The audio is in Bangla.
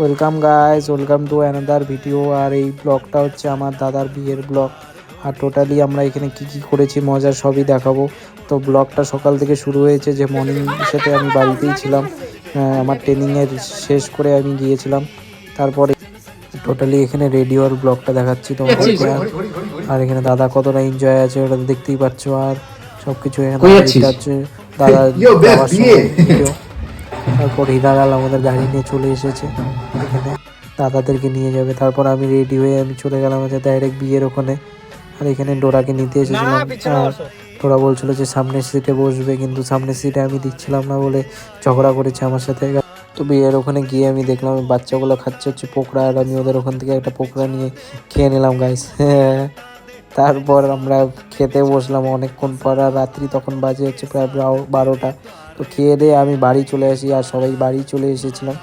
Welcome guys, welcome to another video. আর এই ব্লগটা হচ্ছে আমার দাদার বিয়ের ব্লগ। আর টোটালি আমরা এখানে কি কি করেছি মজার সবই দেখাবো। তো ব্লগটা সকাল থেকে শুরু হয়েছে, যে মর্নিং সাথে আমি বাড়িতেই ছিলাম। আমার ট্রেনিংয়ের শেষ করে আমি গিয়েছিলাম। তারপরে টোটালি এখানে রেডিওর ব্লগটা দেখাচ্ছি তোমাদেরকে। আর এখানে দাদা কতটা এনজয় আছে ওটা তো দেখতেই পাচ্ছ। আর সব কিছু এখানে এটা হচ্ছে দাদা যাওয়ার সময় ভিডিও। তারপর হীরালাল আমাদের গাড়ি নিয়ে চলে এসেছে এখানে, দাদাদেরকে নিয়ে যাবে। তারপর আমি রেডি হয়ে আমি চলে গেলাম হচ্ছে ডাইরেক্ট বিয়ের ওখানে। আর এখানে ডোরাকে নিতে এসেছিলাম। আর ডোরা বলছিল যে সামনের সিটে বসবে, কিন্তু সামনের সিটে আমি দিচ্ছিলাম না বলে ঝগড়া করেছে আমার সাথে। তো বিয়ের ওখানে গিয়ে আমি দেখলাম বাচ্চাগুলো খাচ্ছে হচ্ছে পোকড়া, আর আমি ওদের ওখান থেকে একটা পোকড়া নিয়ে খেয়ে নিলাম গাইস। তারপর আমরা খেতে বসলাম অনেকক্ষণ পর। আর রাত্রি তখন বাজে হচ্ছে প্রায় 12টা। তো খেয়ে দিয়ে আমি বাড়ি চলে আসি, আর সবাই বাড়ি চলে এসেছিলাম।